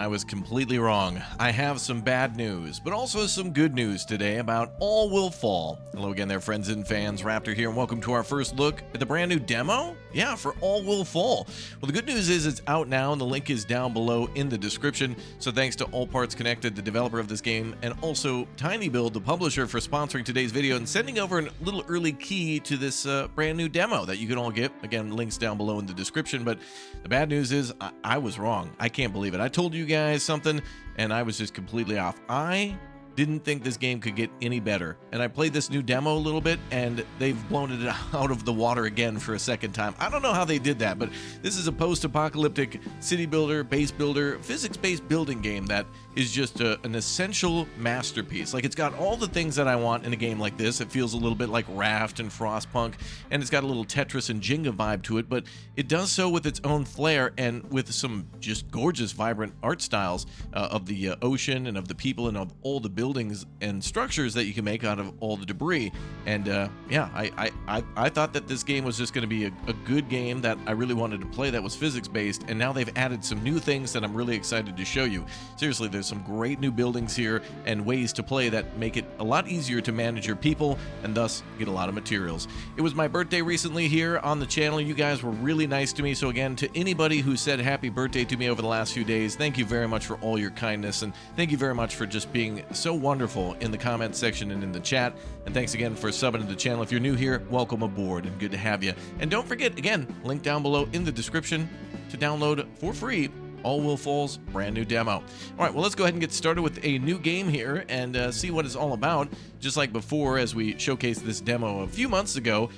I was completely wrong. I have some bad news, but also some good news today about All Will Fall. Hello again there, friends and fans. Raptor here, and welcome to our first look at the brand new demo. Yeah, for All Will Fall. Well, the good news is it's out now, and the link is down below in the description. So thanks to All Parts Connected, the developer of this game, and also TinyBuild, the publisher, for sponsoring today's video and sending over a little early key to this brand new demo that you can all get. Again, links down below in the description. But the bad news is I was wrong. I can't believe it. I told you guys something, and I was just completely off. I didn't think this game could get any better, and I played this new demo a little bit, and they've blown it out of the water again for a second time. I don't know how they did that, but this is a post-apocalyptic city builder, base builder, physics-based building game that is just an essential masterpiece. Like, it's got all the things that I want in a game like this. It feels a little bit like Raft and Frostpunk, and it's got a little Tetris and Jenga vibe to it, but it does so with its own flair and with some just gorgeous, vibrant art styles of the ocean and of the people and of all the buildings and structures that you can make out of all the debris. And yeah, I thought that this game was just going to be a good game that I really wanted to play that was physics-based, and now they've added some new things that I'm really excited to show you. Seriously, there's some great new buildings here and ways to play that make it a lot easier to manage your people and thus get a lot of materials. It was my birthday recently here on the channel. You guys were really nice to me, so again, to anybody who said happy birthday to me over the last few days, thank you very much for all your kindness, and thank you very much for just being so wonderful in the comment section and in the chat. And thanks again for subbing to the channel. If you're new here, welcome aboard and good to have you. And don't forget, again, link down below in the description to download for free All Will Fall's brand new demo. All right, well, let's go ahead and get started with a new game here and see what it's all about. Just like before, as we showcased this demo a few months ago,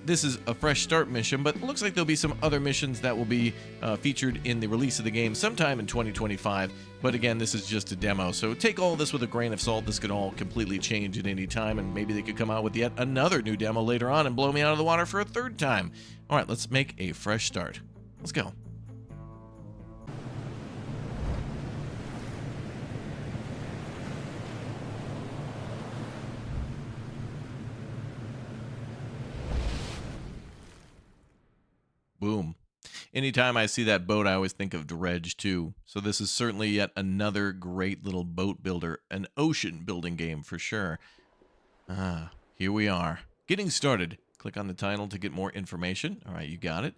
this is a fresh start mission, but it looks like there'll be some other missions that will be featured in the release of the game sometime in 2025. But again, this is just a demo, so take all this with a grain of salt. This could all completely change at any time, and maybe they could come out with yet another new demo later on and blow me out of the water for a third time. All right, let's make a fresh start. Let's go. Boom. Anytime I see that boat, I always think of Dredge too. So this is certainly yet another great little boat builder, an ocean building game for sure. Here we are. Getting started. Click on the title to get more information. All right, you got it.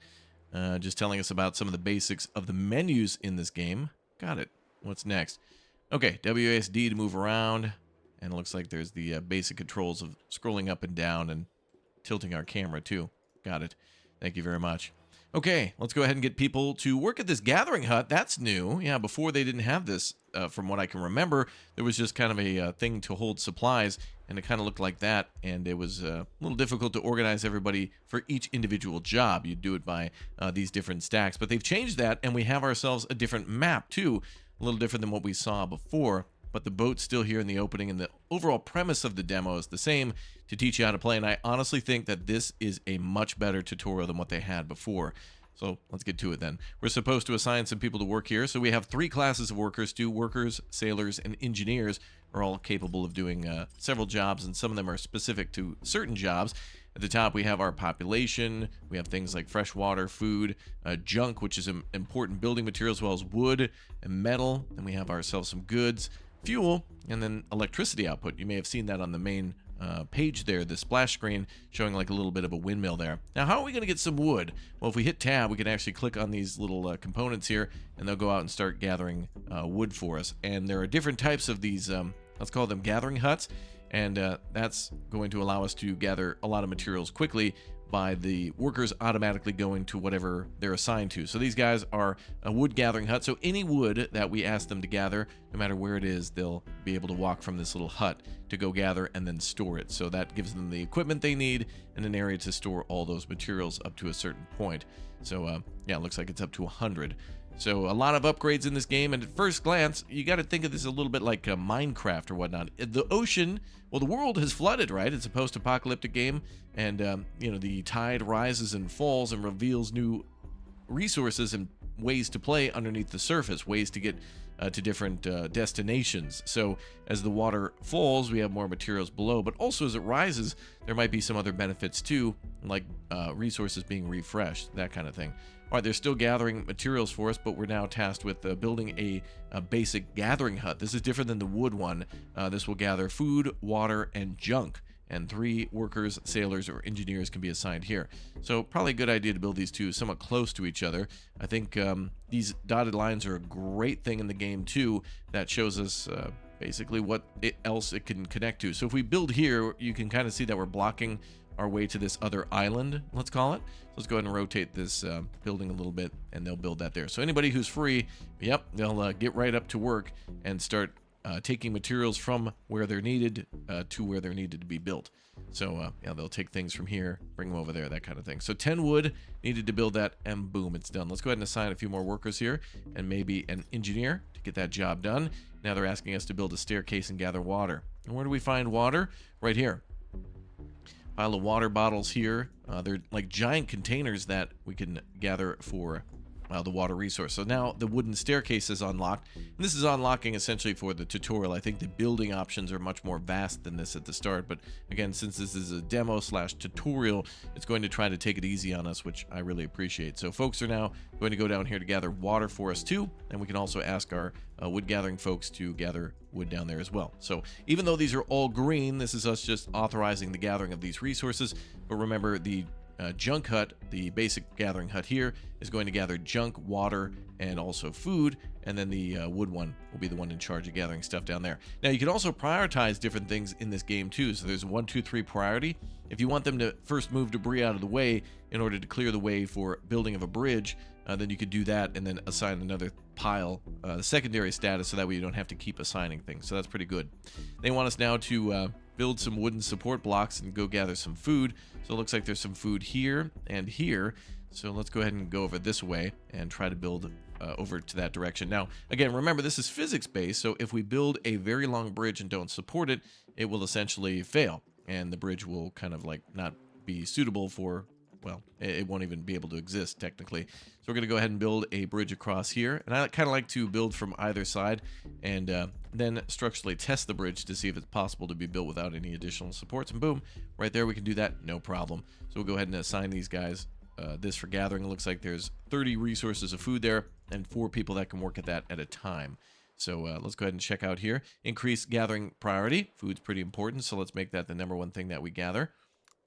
Just telling us about some of the basics of the menus in this game. Got it. What's next? Okay, WASD to move around. And it looks like there's the basic controls of scrolling up and down and tilting our camera too. Got it. Thank you very much. Okay, let's go ahead and get people to work at this gathering hut. That's new. Yeah, before they didn't have this, from what I can remember. There was just kind of a thing to hold supplies, and it kind of looked like that, and it was a little difficult to organize everybody for each individual job. You'd do it by these different stacks, but they've changed that, and we have ourselves a different map, too. A little different than what we saw before, but the boat's still here in the opening, and the overall premise of the demo is the same, to teach you how to play, and I honestly think that this is a much better tutorial than what they had before. So let's get to it then. We're supposed to assign some people to work here, so we have three classes of workers. Two workers, sailors, and engineers are all capable of doing several jobs, and some of them are specific to certain jobs. At the top, we have our population. We have things like fresh water, food, junk, which is an important building material, as well as wood and metal. Then we have ourselves some goods, fuel, and then electricity output. You may have seen that on the main page there, the splash screen, showing like a little bit of a windmill there. Now, how are we going to get some wood? Well, if we hit tab, we can actually click on these little components here, and they'll go out and start gathering wood for us. And there are different types of these, let's call them gathering huts, and that's going to allow us to gather a lot of materials quickly by the workers automatically going to whatever they're assigned to. So these guys are a wood gathering hut, so any wood that we ask them to gather, no matter where it is, they'll be able to walk from this little hut to go gather and then store it. So that gives them the equipment they need and an area to store all those materials up to a certain point. So yeah, it looks like it's up to 100. So a lot of upgrades in this game, and at first glance, you got to think of this a little bit like Minecraft or whatnot. The ocean, well, the world has flooded, right? It's a post-apocalyptic game, and you know, the tide rises and falls and reveals new resources and ways to play underneath the surface, ways to get to different destinations. So as the water falls, we have more materials below, but also as it rises, there might be some other benefits too, like resources being refreshed, that kind of thing. All right, they're still gathering materials for us, but we're now tasked with building a basic gathering hut. This is different than the wood one. This will gather food, water, and junk. And 3 workers, sailors, or engineers can be assigned here. So probably a good idea to build these two somewhat close to each other. I think these dotted lines are a great thing in the game too. That shows us basically what else it can connect to. So if we build here, you can kind of see that we're blocking our way to this other island, let's call it. So let's go ahead and rotate this building a little bit, and they'll build that there. So anybody who's free, yep, they'll get right up to work and start taking materials from where they're needed to where they're needed to be built. So yeah, they'll take things from here, bring them over there, that kind of thing. So 10 wood needed to build that, and boom, it's done. Let's go ahead and assign a few more workers here, and maybe an engineer to get that job done. Now they're asking us to build a staircase and gather water. And where do we find water? Right here. Pile of water bottles here. They're like giant containers that we can gather for the water resource. So now the wooden staircase is unlocked. And this is unlocking essentially for the tutorial. I think the building options are much more vast than this at the start. But again, since this is a demo / tutorial, it's going to try to take it easy on us, which I really appreciate. So folks are now going to go down here to gather water for us too. And we can also ask our wood gathering folks to gather wood down there as well. So even though these are all green, this is us just authorizing the gathering of these resources. But remember, the junk hut, the basic gathering hut here, is going to gather junk, water, and also food, and then the wood one will be the one in charge of gathering stuff down there. Now you can also prioritize different things in this game too. So there's 1, 2, 3 priority. If you want them to first move debris out of the way in order to clear the way for building of a bridge, then you could do that and then assign another pile, the secondary status, so that way you don't have to keep assigning things. So that's pretty good. They want us now to build some wooden support blocks and go gather some food. So it looks like there's some food here and here. So let's go ahead and go over this way and try to build over to that direction. Now, again, remember, this is physics-based, so if we build a very long bridge and don't support it, it will essentially fail, and the bridge will kind of like not be suitable for, well, it won't even be able to exist technically. So we're going to go ahead and build a bridge across here, and I kind of like to build from either side and then structurally test the bridge to see if it's possible to be built without any additional supports, and boom, right there we can do that, no problem. So we'll go ahead and assign these guys this for gathering. It looks like there's 30 resources of food there and 4 people that can work at that at a time. So let's go ahead and check out here. Increase gathering priority. Food's pretty important, so let's make that the #1 thing that we gather.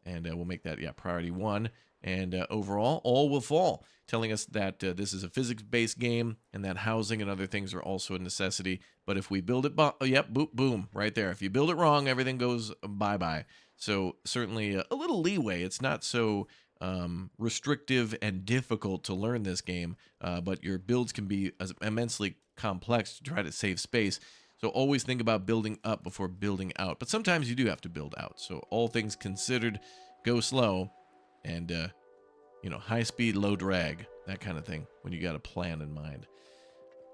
And we'll make that, yeah, priority 1. And overall, all will fall, telling us that this is a physics-based game and that housing and other things are also a necessity. But if we build it, yep, boom, boom, right there. If you build it wrong, everything goes bye-bye. So certainly a little leeway. It's not so restrictive and difficult to learn this game, but your builds can be immensely complex to try to save space. So always think about building up before building out. But sometimes you do have to build out. So all things considered, go slow and, you know, high speed, low drag, that kind of thing when you got a plan in mind.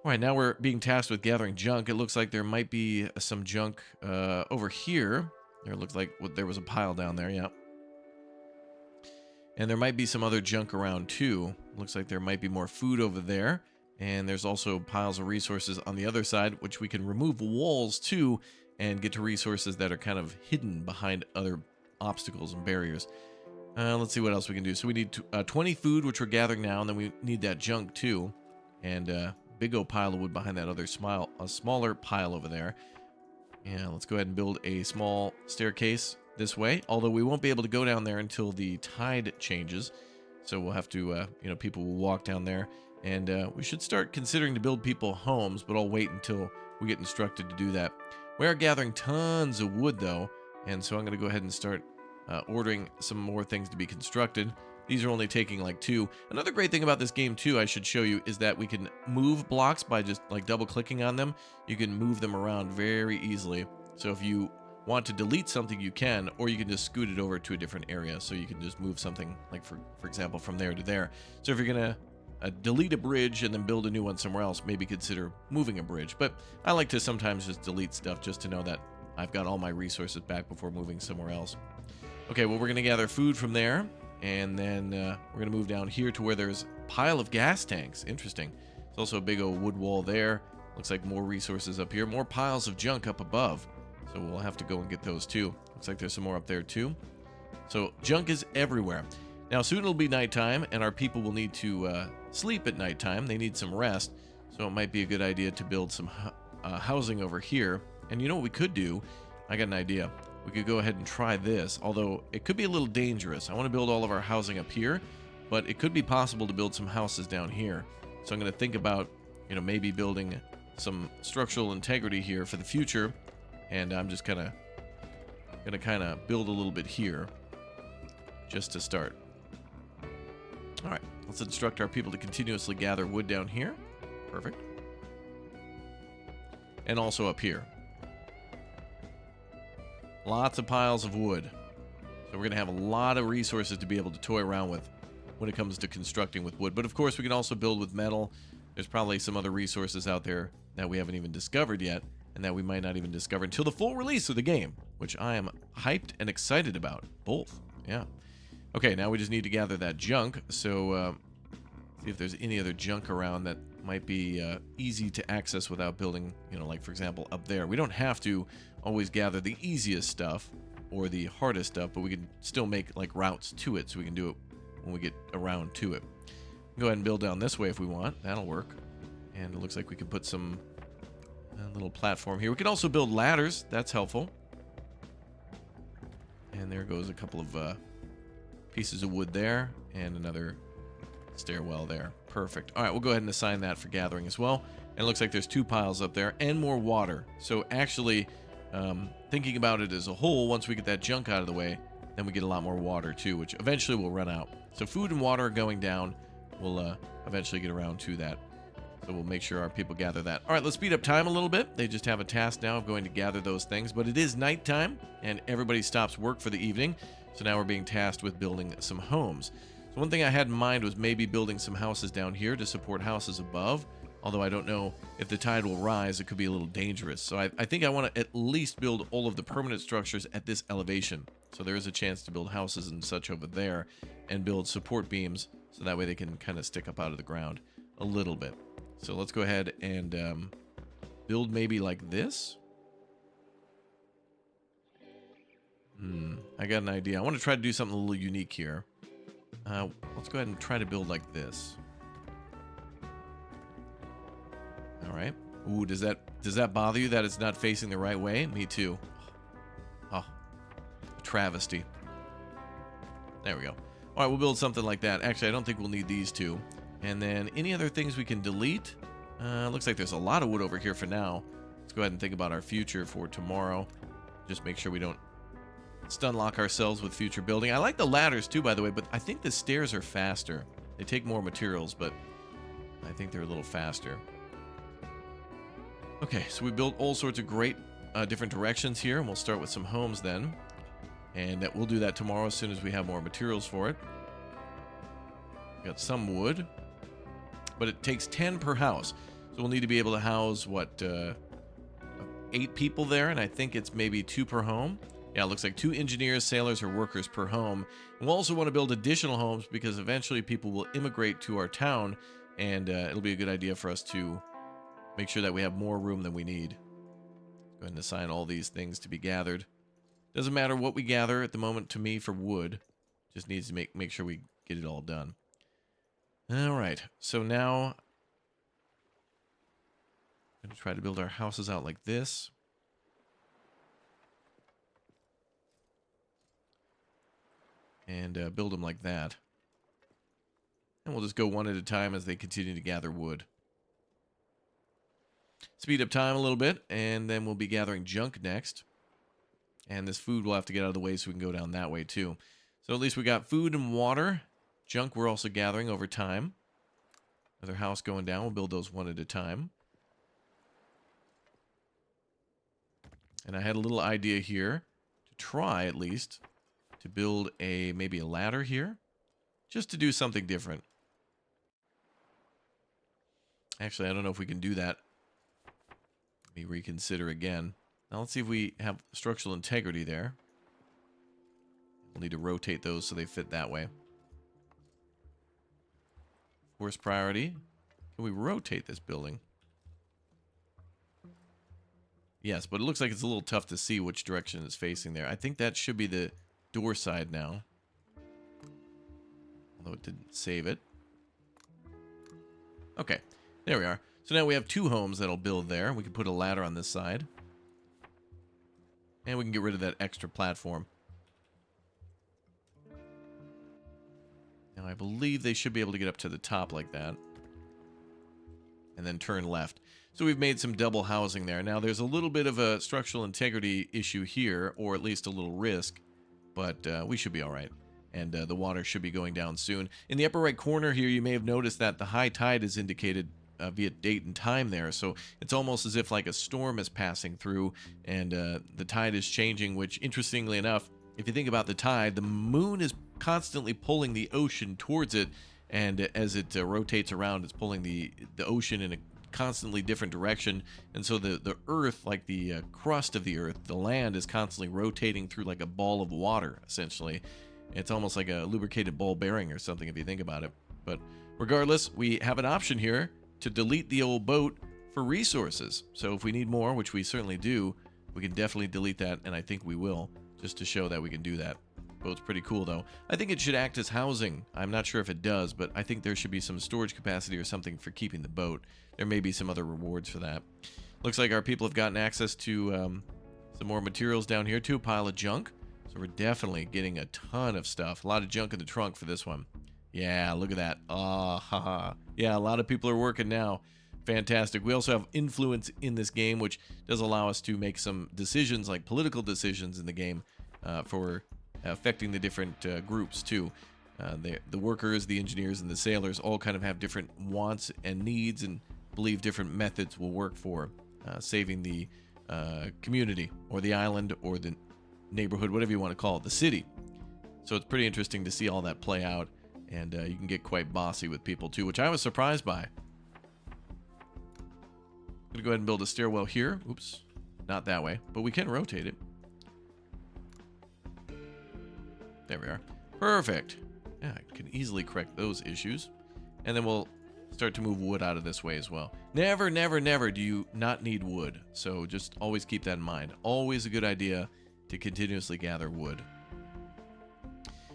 All right, now we're being tasked with gathering junk. It looks like there might be some junk over here. There looks like there was a pile down there, yeah. And there might be some other junk around too. Looks like there might be more food over there. And there's also piles of resources on the other side, which we can remove walls too and get to resources that are kind of hidden behind other obstacles and barriers. Let's see what else we can do. So we need 20 food, which we're gathering now, and then we need that junk too. And big old pile of wood behind that other smaller pile over there. Yeah, let's go ahead and build a small staircase this way, although we won't be able to go down there until the tide changes. So we'll have to, you know, people will walk down there. And we should start considering to build people homes, but I'll wait until we get instructed to do that. We are gathering tons of wood, though, and so I'm going to go ahead and start ordering some more things to be constructed. These are only taking like 2. Another great thing about this game, too, I should show you, is that we can move blocks by just like double-clicking on them. You can move them around very easily. So if you want to delete something, you can, or you can just scoot it over to a different area. So you can just move something, like, for example, from there to there. So if you're going to delete a bridge and then build a new one somewhere else, maybe consider moving a bridge. But I like to sometimes just delete stuff just to know that I've got all my resources back before moving somewhere else. Okay, well, we're going to gather food from there, and then we're going to move down here to where there's pile of gas tanks. Interesting. There's also a big old wood wall there. Looks like more resources up here. More piles of junk up above. So we'll have to go and get those too. Looks like there's some more up there too. So junk is everywhere. Now soon it'll be nighttime, and our people will need to sleep at nighttime. They need some rest. So it might be a good idea to build some housing over here. And you know what we could do? I got an idea. We could go ahead and try this, although it could be a little dangerous. I want to build all of our housing up here, but it could be possible to build some houses down here. So I'm going to think about, you know, maybe building some structural integrity here for the future, and I'm just going to build a little bit here just to start. All right, let's instruct our people to continuously gather wood down here. Perfect. And also up here. Lots of piles of wood. So we're going to have a lot of resources to be able to toy around with when it comes to constructing with wood. But of course, we can also build with metal. There's probably some other resources out there that we haven't even discovered yet, and that we might not even discover until the full release of the game, which I am hyped and excited about. Both. Yeah. Okay, now we just need to gather that junk. So see if there's any other junk around that might be easy to access without building, you know, like for example up there. We don't have to always gather the easiest stuff or the hardest stuff, but we can still make like routes to it, so we can do it when we get around to it. Go ahead and build down this way if we want. That'll work. And it looks like we can put some little platform here. We can also build ladders. That's helpful. And there goes a couple of pieces of wood there, and another stairwell there. Perfect. All right, we'll go ahead and assign that for gathering as well. And it looks like there's 2 piles up there and more water. So actually, thinking about it as a whole, once we get that junk out of the way, then we get a lot more water too, which eventually will run out. So food and water are going down. We'll eventually get around to that. So we'll make sure our people gather that. All right, let's speed up time a little bit. They just have a task now of going to gather those things. But it is nighttime, and everybody stops work for the evening. So now we're being tasked with building some homes. So one thing I had in mind was maybe building some houses down here to support houses above. Although I don't know if the tide will rise, it could be a little dangerous. So I think I want to at least build all of the permanent structures at this elevation. So there is a chance to build houses and such over there and build support beams so that way they can kind of stick up out of the ground a little bit. So let's go ahead and build maybe like this. I got an idea. I want to try to do something a little unique here. Let's go ahead and try to build like this. All right. Ooh, does that bother you that it's not facing the right way? Me too. Oh, travesty. There we go. All right, we'll build something like that. Actually, I don't think we'll need these two. And then any other things we can delete? Looks like there's a lot of wood over here for now. Let's go ahead and think about our future for tomorrow. Just make sure we don't stun lock ourselves with future building. I like the ladders too, by the way, but I think the stairs are faster. They take more materials, but I think they're a little faster. Okay, so we built all sorts of great different directions here, and we'll start with some homes then. And we'll do that tomorrow as soon as we have more materials for it. We got some wood, but it takes 10 per house. So we'll need to be able to house, what, 8 people there, and I think it's maybe 2 per home. Yeah, it looks like 2 engineers, sailors, or workers per home. And we'll also want to build additional homes because eventually people will immigrate to our town, and it'll be a good idea for us to make sure that we have more room than we need. Go ahead and assign all these things to be gathered. Doesn't matter what we gather at the moment to me for wood. Just needs to make sure we get it all done. All right, so now I'm going to try to build our houses out like this. And build them like that. And we'll just go one at a time as they continue to gather wood. Speed up time a little bit, and then we'll be gathering junk next. And this food will have to get out of the way so we can go down that way too. So at least we got food and water. Junk we're also gathering over time. Another house going down. We'll build those one at a time. And I had a little idea here to try at least to build maybe a ladder here. Just to do something different. Actually, I don't know if we can do that. Let me reconsider again. Now let's see if we have structural integrity there. We'll need to rotate those so they fit that way. Worst priority. Can we rotate this building? Yes, but it looks like it's a little tough to see which direction it's facing there. I think that should be the door side now. Although it didn't save it. Okay, there we are. So now we have 2 homes that'll build there. We can put a ladder on this side. And we can get rid of that extra platform. Now I believe they should be able to get up to the top like that. And then turn left. So we've made some double housing there. Now there's a little bit of a structural integrity issue here, or at least a little risk. But we should be all right. And the water should be going down soon. In the upper right corner here, you may have noticed that the high tide is indicated via date and time there. So it's almost as if like a storm is passing through and the tide is changing, which interestingly enough, if you think about the tide, the moon is constantly pulling the ocean towards it. And as it rotates around, it's pulling the ocean in a constantly different direction. And so the earth, like the crust of the earth, the land is constantly rotating through like a ball of water, essentially. It's almost like a lubricated ball bearing or something if you think about it. But regardless, we have an option here to delete the old boat for resources. So if we need more, which we certainly do, we can definitely delete that, and I think we will, just to show that we can do that. Boat's pretty cool, though. I think it should act as housing. I'm not sure if it does, but I think there should be some storage capacity or something for keeping the boat. There may be some other rewards for that. Looks like our people have gotten access to some more materials down here, too. A pile of junk. So we're definitely getting a ton of stuff. A lot of junk in the trunk for this one. Yeah, look at that. Haha. Yeah, a lot of people are working now. Fantastic. We also have influence in this game, which does allow us to make some decisions, like political decisions in the game, for affecting the different groups, too. The workers, the engineers, and the sailors all kind of have different wants and needs and believe different methods will work for saving the community or the island or the neighborhood, whatever you want to call it, the city. So it's pretty interesting to see all that play out, and you can get quite bossy with people too, which I was surprised by. I'm gonna go ahead and build a stairwell here. Oops, not that way, but we can rotate it. There we are. Perfect. Yeah, I can easily correct those issues. And then we'll start to move wood out of this way as well. Never, never, never do you not need wood. So just always keep that in mind. Always a good idea to continuously gather wood.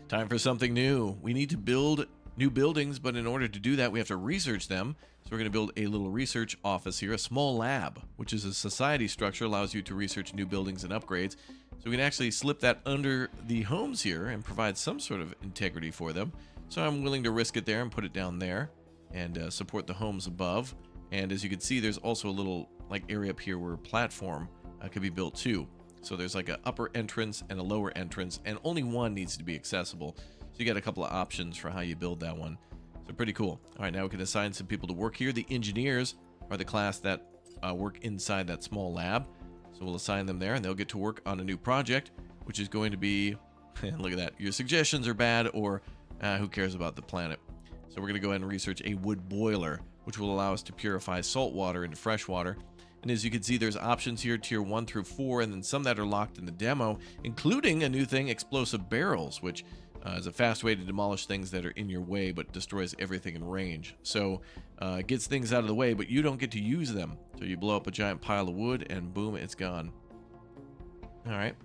Time for something new. We need to build new buildings, but in order to do that, we have to research them. So we're going to build a little research office here, a small lab, which is a society structure, allows you to research new buildings and upgrades. So we can actually slip that under the homes here and provide some sort of integrity for them. So I'm willing to risk it there and put it down there and support the homes above. And as you can see, there's also a little like area up here where a platform could be built too. So there's like an upper entrance and a lower entrance, and only one needs to be accessible. So you got a couple of options for how you build that one. So pretty cool. All right, now we can assign some people to work here. The engineers are the class that work inside that small lab. So we'll assign them there, and they'll get to work on a new project, which is going to be, look at that, your suggestions are bad, or who cares about the planet. So we're going to go ahead and research a wood boiler, which will allow us to purify salt water into fresh water. And as you can see, there's options here, tier 1 through 4, and then some that are locked in the demo, including a new thing, explosive barrels, which is a fast way to demolish things that are in your way, but destroys everything in range. So it gets things out of the way, but you don't get to use them. So you blow up a giant pile of wood, and boom, it's gone. All right.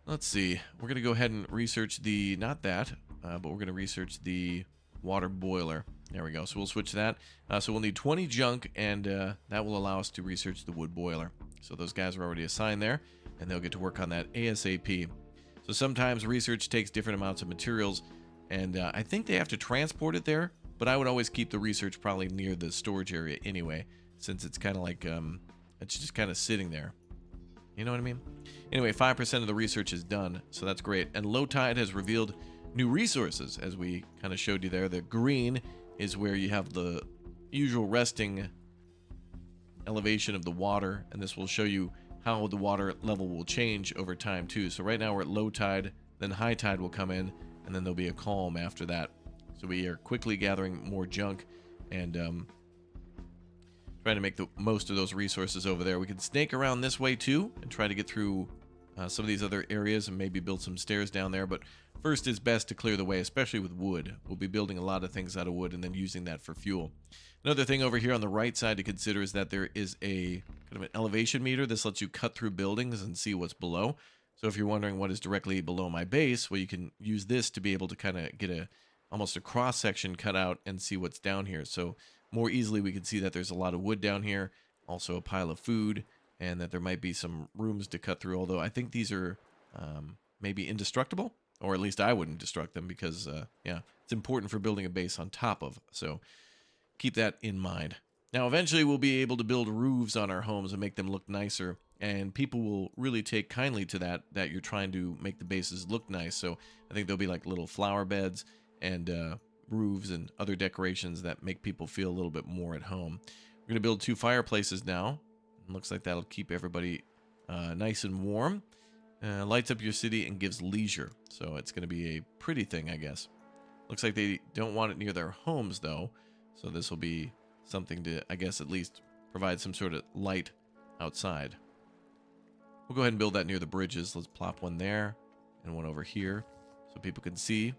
Let's see. We're going to go ahead and research the, not that, but we're going to research the water boiler. There we go. So we'll switch that. So we'll need 20 junk, and that will allow us to research the wood boiler. So those guys are already assigned there, and they'll get to work on that ASAP. So sometimes research takes different amounts of materials, and I think they have to transport it there, but I would always keep the research probably near the storage area anyway, since it's kind of like, it's just kind of sitting there. You know what I mean? Anyway, 5% of the research is done, so that's great. And low tide has revealed new resources, as we kind of showed you there. The green is where you have the usual resting elevation of the water, and this will show you how the water level will change over time too. So right now we're at low tide, then high tide will come in, and then there'll be a calm after that. So we are quickly gathering more junk and trying to make the most of those resources over there. We can snake around this way too and try to get through some of these other areas and maybe build some stairs down there. But first, it's best to clear the way, especially with wood. We'll be building a lot of things out of wood and then using that for fuel. Another thing over here on the right side to consider is that there is a kind of an elevation meter. This lets you cut through buildings and see what's below. So if you're wondering what is directly below my base, well, you can use this to be able to kind of get almost a cross section cut out and see what's down here. So more easily we can see that there's a lot of wood down here, also a pile of food, and that there might be some rooms to cut through. Although I think these are maybe indestructible, or at least I wouldn't destruct them because, yeah, it's important for building a base on top of. So keep that in mind. Now, eventually we'll be able to build roofs on our homes and make them look nicer. And people will really take kindly to that you're trying to make the bases look nice. So I think there'll be like little flower beds and roofs and other decorations that make people feel a little bit more at home. We're going to build 2 fireplaces now. It looks like that'll keep everybody nice and warm. Lights up your city and gives leisure. So it's going to be a pretty thing, I guess. Looks like they don't want it near their homes, though. So this will be something to, I guess, at least provide some sort of light outside. We'll go ahead and build that near the bridges. Let's plop one there and one over here so people can see.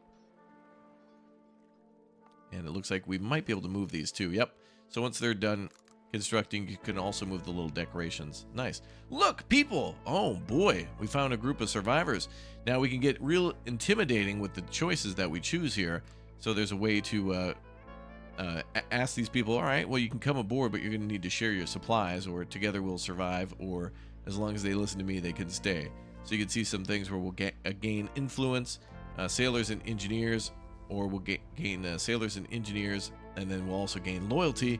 And it looks like we might be able to move these too. Yep. So once they're done constructing, you can also move the little decorations. Nice. Look, people! Oh boy, we found a group of survivors. Now we can get real intimidating with the choices that we choose here. So there's a way to ask these people, all right, well, you can come aboard, but you're going to need to share your supplies, or together we'll survive, or as long as they listen to me, they can stay. So you can see some things where we'll gain influence, sailors and engineers, or we'll gain sailors and engineers, and then we'll also gain loyalty,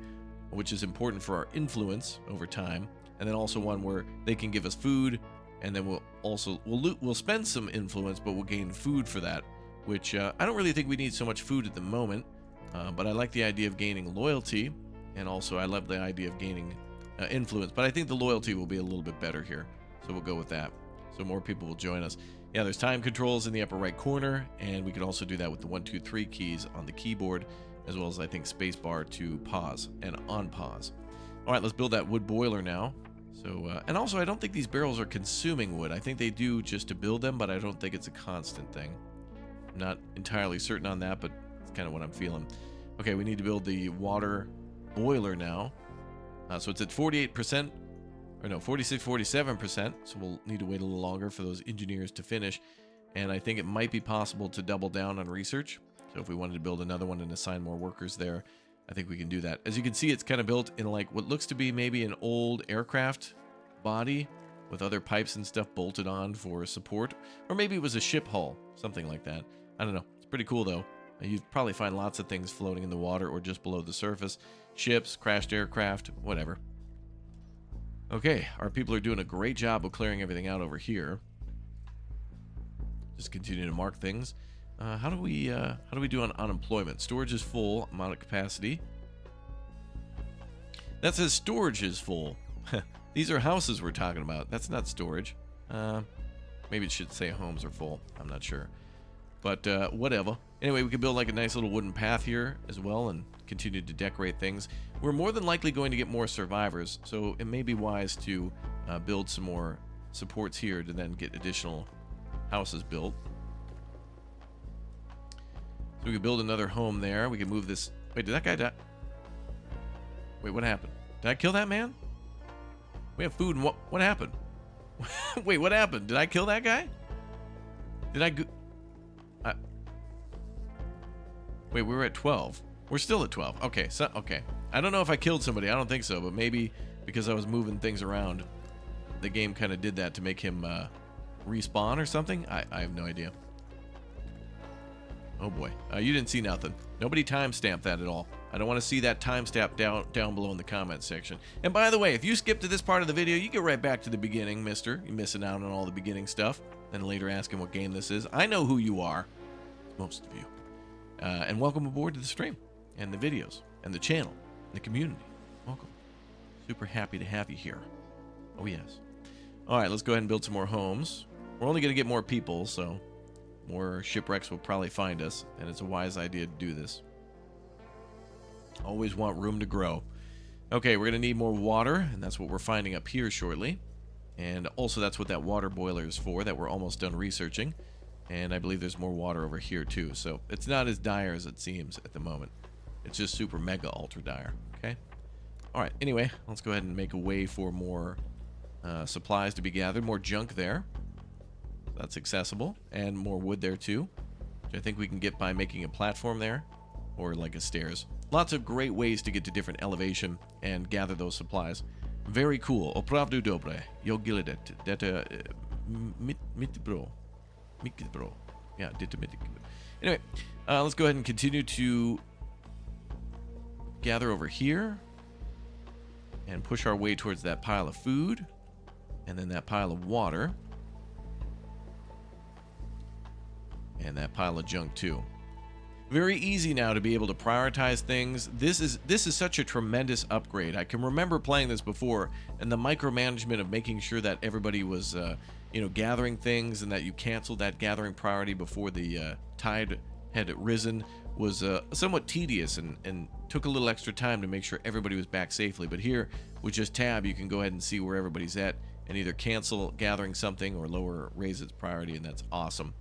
which is important for our influence over time. And then also one where they can give us food, and then we'll spend some influence, but we'll gain food for that, which I don't really think we need so much food at the moment, but I like the idea of gaining loyalty, and also I love the idea of gaining influence, but I think the loyalty will be a little bit better here, so we'll go with that. So more people will join us. Yeah, there's time controls in the upper right corner, and we can also do that with the 1, 2, 3 keys on the keyboard, as well as I think spacebar to pause and unpause. All right, let's build that wood boiler now. So, and also I don't think these barrels are consuming wood. I think they do just to build them, but I don't think it's a constant thing. I'm not entirely certain on that, but it's kind of what I'm feeling. Okay, we need to build the water boiler now. So it's at 48%, or no, 46, 47%. So we'll need to wait a little longer for those engineers to finish. And I think it might be possible to double down on research. So if we wanted to build another one and assign more workers there, I think we can do that. As you can see, it's kind of built in like what looks to be maybe an old aircraft body with other pipes and stuff bolted on for support. Or maybe it was a ship hull, something like that. I don't know. It's pretty cool though. You'd probably find lots of things floating in the water or just below the surface. Ships, crashed aircraft, whatever. Okay, our people are doing a great job of clearing everything out over here. Just continue to mark things. How do we do on unemployment? Storage is full. Amount of capacity. That says storage is full. These are houses we're talking about. That's not storage. Maybe it should say homes are full. I'm not sure. But whatever. Anyway, we can build like a nice little wooden path here as well and continue to decorate things. We're more than likely going to get more survivors, so it may be wise to build some more supports here to then get additional houses built. So we can build another home there. We can move this. Wait, did that guy die? Wait, what happened? Did I kill that man? We have food and what happened? Wait, what happened? Did I kill that guy? Did I go... Wait, we were at 12. We're still at 12. Okay, so okay. I don't know if I killed somebody. I don't think so, but maybe because I was moving things around, the game kind of did that to make him respawn or something. I have no idea. Oh boy, you didn't see nothing. Nobody timestamped that at all. I don't want to see that timestamp down below in the comments section. And by the way, if you skip to this part of the video, you get right back to the beginning, mister. You're missing out on all the beginning stuff. Then later asking what game this is. I know who you are. Most of you. And welcome aboard to the stream and the videos and the channel and the community. Welcome. Super happy to have you here. Oh yes. All right, let's go ahead and build some more homes. We're only going to get more people, so more shipwrecks will probably find us, and it's a wise idea to do this. Always want room to grow. Okay, we're going to need more water, and that's what we're finding up here shortly. And also that's what that water boiler is for that we're almost done researching. And I believe there's more water over here too. So it's not as dire as it seems at the moment. It's just super mega ultra dire. Okay. All right. Anyway, let's go ahead and make a way for more supplies to be gathered. More junk there. That's accessible. And more wood there too, which I think we can get by making a platform there or like a stairs. Lots of great ways to get to different elevation and gather those supplies. Very cool. Opravdu dobre. Jo gillet. Detta mitt bro. Mycket bra. Yeah, detta mycket. Anyway, let's go ahead and continue to gather over here and push our way towards that pile of food and then that pile of water and that pile of junk too. Very easy now to be able to prioritize things. This is such a tremendous upgrade. I can remember playing this before, and the micromanagement of making sure that everybody was, gathering things, and that you canceled that gathering priority before the tide had risen was somewhat tedious and took a little extra time to make sure everybody was back safely. But here, with just tab, you can go ahead and see where everybody's at and either cancel gathering something or raise its priority, and that's awesome.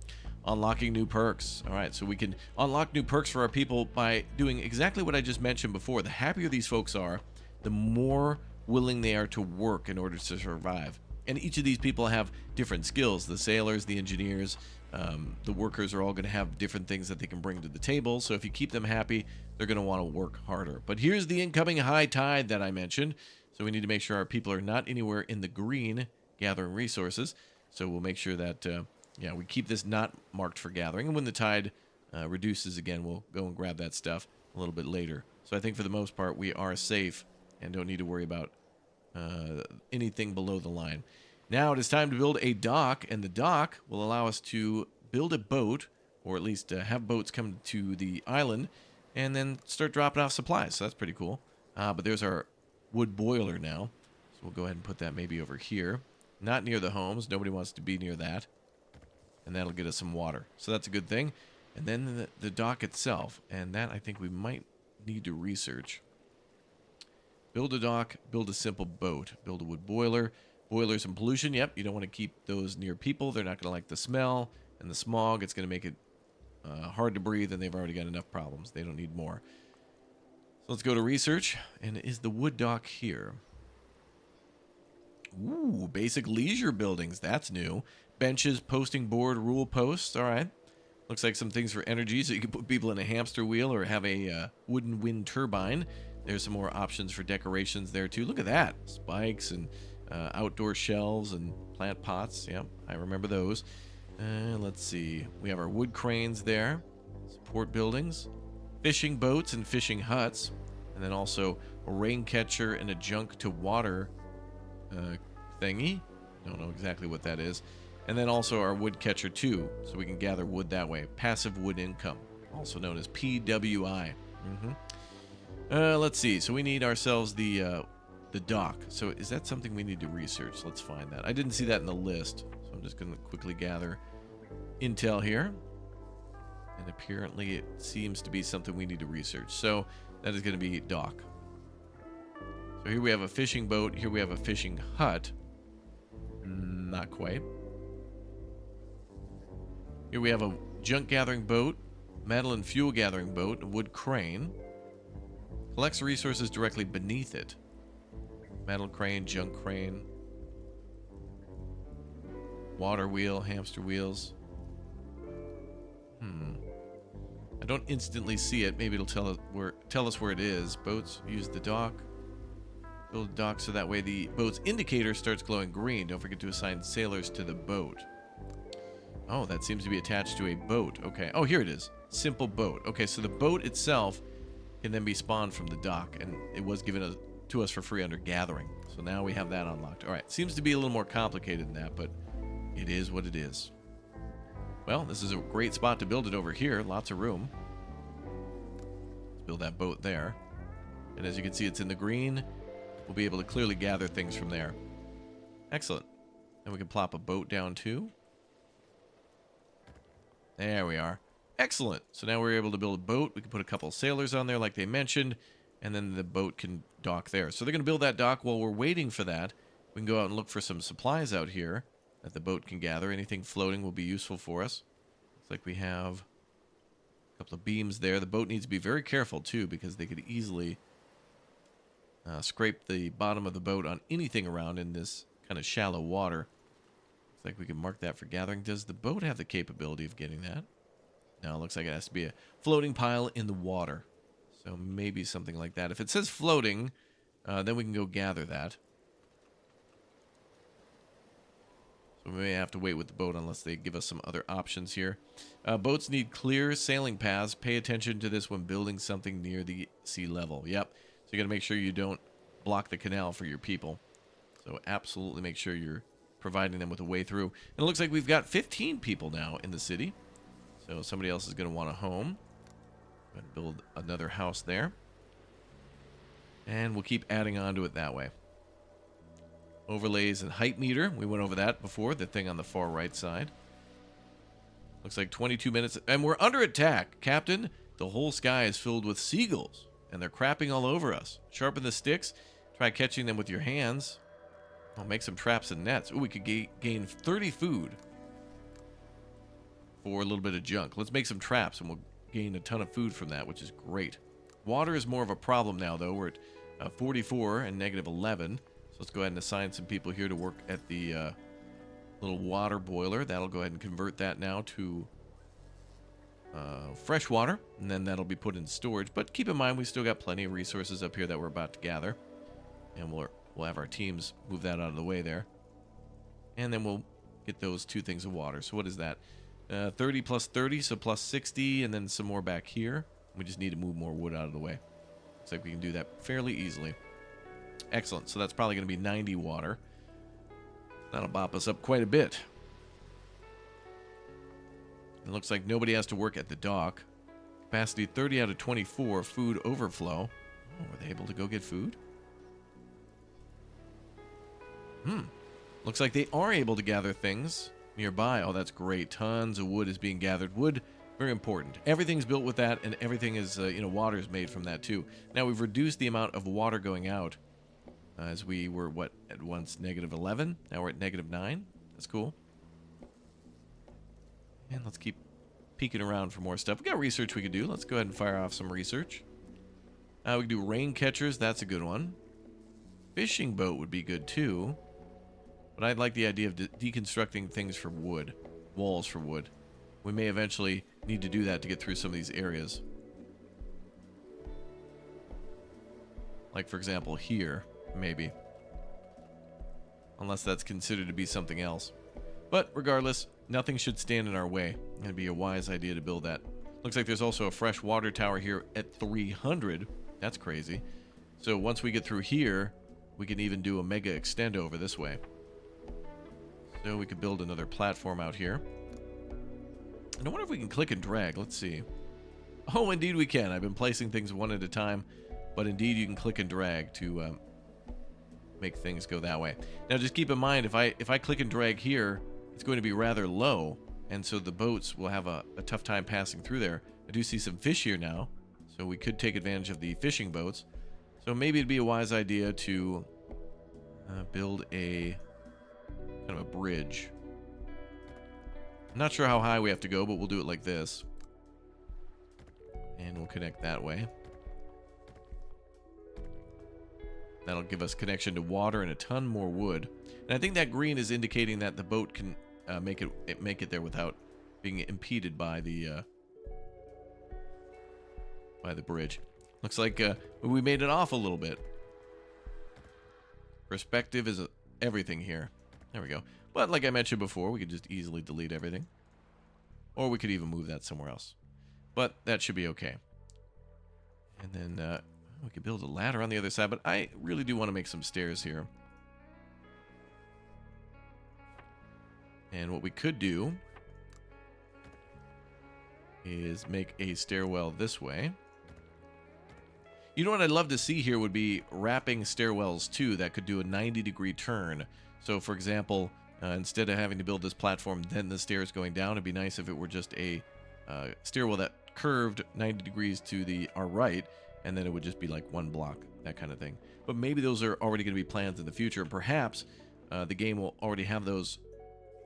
Unlocking new perks. All right, so we can unlock new perks for our people by doing exactly what I just mentioned before. The happier these folks are, the more willing they are to work in order to survive. And each of these people have different skills. The sailors, the engineers, the workers are all going to have different things that they can bring to the table. So if you keep them happy, they're going to want to work harder. But here's the incoming high tide that I mentioned. So we need to make sure our people are not anywhere in the green gathering resources. So we'll make sure that... we keep this not marked for gathering. And when the tide reduces again, we'll go and grab that stuff a little bit later. So I think for the most part, we are safe and don't need to worry about anything below the line. Now it is time to build a dock, and the dock will allow us to build a boat, or at least have boats come to the island, and then start dropping off supplies. So that's pretty cool. But there's our wood boiler now. So we'll go ahead and put that maybe over here. Not near the homes. Nobody wants to be near that. And that'll get us some water. So that's a good thing. And then the dock itself. And that I think we might need to research. Build a dock. Build a simple boat. Build a wood boiler. Boilers and pollution. Yep, you don't want to keep those near people. They're not going to like the smell and the smog. It's going to make it hard to breathe, and they've already got enough problems. They don't need more. So let's go to research. And is the wood dock here? Ooh, basic leisure buildings. That's new. Benches, posting board, rule posts. All right. Looks like some things for energy, so you can put people in a hamster wheel or have a wooden wind turbine. There's some more options for decorations there, too. Look at that. Spikes and outdoor shelves and plant pots. Yep, I remember those. Let's see. We have our wood cranes there. Support buildings. Fishing boats and fishing huts. And then also a rain catcher and a junk to water thingy. Don't know exactly what that is. And then also our wood catcher too, so we can gather wood that way. Passive wood income, also known as PWI. Let's see. So we need ourselves the dock. So is that something we need to research? Let's find that. I didn't see that in the list, so I'm just going to quickly gather intel here. And apparently it seems to be something we need to research. So that is going to be dock. So here we have a fishing boat. Here we have a fishing hut. Not quite. Here we have a junk gathering boat, metal and fuel gathering boat, a wood crane. Collects resources directly beneath it. Metal crane, junk crane. Water wheel, hamster wheels. I don't instantly see it. Maybe it'll tell us where it is. Boats, use the dock. Build a dock so that way the boat's indicator starts glowing green. Don't forget to assign sailors to the boat. Oh, that seems to be attached to a boat. Okay. Oh, here it is. Simple boat. Okay, so the boat itself can then be spawned from the dock, and it was given to us for free under gathering. So now we have that unlocked. All right. Seems to be a little more complicated than that, but it is what it is. Well, this is a great spot to build it over here. Lots of room. Let's build that boat there. And as you can see, it's in the green. We'll be able to clearly gather things from there. Excellent. And we can plop a boat down too. There we are. Excellent. So now we're able to build a boat. We can put a couple of sailors on there like they mentioned, and then the boat can dock there. So they're going to build that dock while we're waiting for that. We can go out and look for some supplies out here that the boat can gather. Anything floating will be useful for us. Looks like we have a couple of beams there. The boat needs to be very careful, too, because they could easily scrape the bottom of the boat on anything around in this kind of shallow water. Looks like we can mark that for gathering. Does the boat have the capability of getting that? No, it looks like it has to be a floating pile in the water. So maybe something like that. If it says floating, then we can go gather that. So we may have to wait with the boat unless they give us some other options here. Boats need clear sailing paths. Pay attention to this when building something near the sea level. Yep. So you got to make sure you don't block the canal for your people. So absolutely make sure you're providing them with a way through. And it looks like we've got 15 people now in the city. So somebody else is going to want a home. Go ahead and build another house there. And we'll keep adding on to it that way. Overlays and height meter. We went over that before, the thing on the far right side. Looks like 22 minutes. And we're under attack. Captain, the whole sky is filled with seagulls. And they're crapping all over us. Sharpen the sticks. Try catching them with your hands. I'll make some traps and nets. Ooh, we could gain 30 food for a little bit of junk. Let's make some traps and we'll gain a ton of food from that, which is great. Water is more of a problem now, though. We're at 44 and negative 11. So let's go ahead and assign some people here to work at the little water boiler. That'll go ahead and convert that now to fresh water, and then that'll be put in storage. But keep in mind, we still got plenty of resources up here that we're about to gather. And we'll have our teams move that out of the way there. And then we'll get those 2 things of water. So what is that? 30 plus 30, so plus 60, and then some more back here. We just need to move more wood out of the way. Looks like we can do that fairly easily. Excellent. So that's probably going to be 90 water. That'll bop us up quite a bit. It looks like nobody has to work at the dock. Capacity 30 out of 24. Food overflow. Oh, were they able to go get food? Looks like they are able to gather things nearby. Oh, that's great. Tons of wood is being gathered. Wood, very important. Everything's built with that, and everything is, water is made from that too. Now, we've reduced the amount of water going out as we were, at once negative 11. Now we're at negative 9. That's cool. And let's keep peeking around for more stuff. We got research we could do. Let's go ahead and fire off some research. We can do rain catchers. That's a good one. Fishing boat would be good too. But I'd like the idea of deconstructing things for wood. Walls for wood. We may eventually need to do that to get through some of these areas. Like, for example, here. Maybe. Unless that's considered to be something else. But regardless, nothing should stand in our way. It'd be a wise idea to build that. Looks like there's also a fresh water tower here at 300. That's crazy. So once we get through here, we can even do a mega extend over this way. So we could build another platform out here. And I wonder if we can click and drag. Let's see. Oh, indeed we can. I've been placing things one at a time. But indeed you can click and drag to make things go that way. Now just keep in mind, if I click and drag here, it's going to be rather low. And so the boats will have a tough time passing through there. I do see some fish here now. So we could take advantage of the fishing boats. So maybe it'd be a wise idea to build a kind of a bridge. I'm not sure how high we have to go, but we'll do it like this. And we'll connect that way. That'll give us connection to water and a ton more wood. And I think that green is indicating that the boat can make it there without being impeded by the bridge. Looks like we made it off a little bit. Perspective is everything here. There we go. But like I mentioned before, we could just easily delete everything. Or we could even move that somewhere else. But that should be okay. And then we could build a ladder on the other side. But I really do want to make some stairs here. And what we could do is make a stairwell this way. You know what I'd love to see here would be wrapping stairwells too that could do a 90-degree turn. So for example, instead of having to build this platform, then the stairs going down, it'd be nice if it were just a stairwell that curved 90 degrees to our right, and then it would just be like one block, that kind of thing. But maybe those are already going to be plans in the future, and perhaps the game will already have those.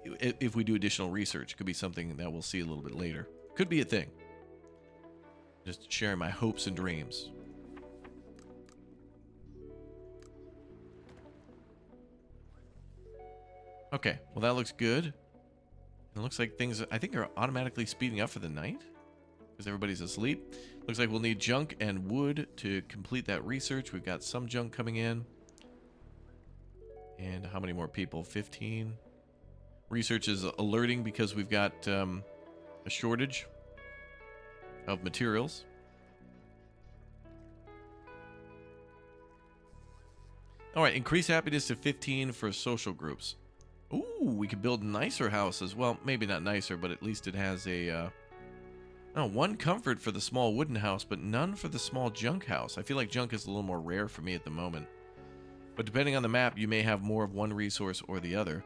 If we do additional research, it could be something that we'll see a little bit later. Could be a thing. Just sharing my hopes and dreams. Okay, well that looks good. It looks like things, I think, are automatically speeding up for the night because everybody's asleep. Looks like we'll need junk and wood to complete that research. We've got some junk coming in. And how many more people? 15. Research is alerting because we've got a shortage of materials. All right, increase happiness to 15 for social groups. Ooh, we could build nicer houses. Well, maybe not nicer, but at least it has a... one comfort for the small wooden house, but none for the small junk house. I feel like junk is a little more rare for me at the moment. But depending on the map, you may have more of one resource or the other.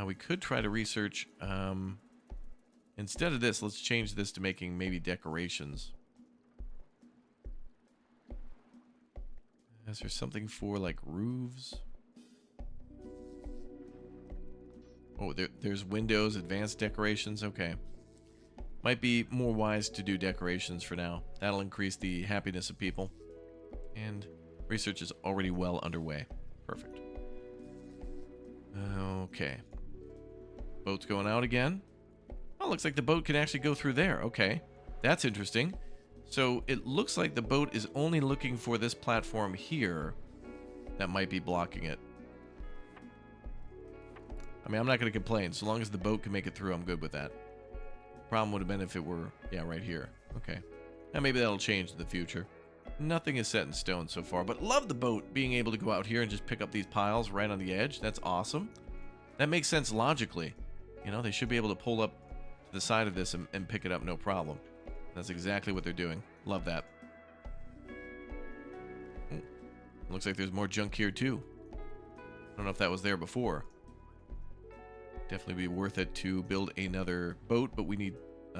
We could try to research... instead of this, let's change this to making maybe decorations. Is there something for, like, roofs? Oh, there's windows, advanced decorations. Okay. Might be more wise to do decorations for now. That'll increase the happiness of people. And research is already well underway. Perfect. Okay. Boat's going out again. Oh, looks like the boat can actually go through there. Okay. That's interesting. So it looks like the boat is only looking for this platform here that might be blocking it. I mean, I'm not going to complain. So long as the boat can make it through, I'm good with that. Problem would have been if it were, yeah, right here. Okay. And maybe that'll change in the future. Nothing is set in stone so far, but love the boat being able to go out here and just pick up these piles right on the edge. That's awesome. That makes sense logically. You know, they should be able to pull up to the side of this and pick it up no problem. That's exactly what they're doing. Love that. Ooh. Looks like there's more junk here too. I don't know if that was there before. Definitely be worth it to build another boat, but we need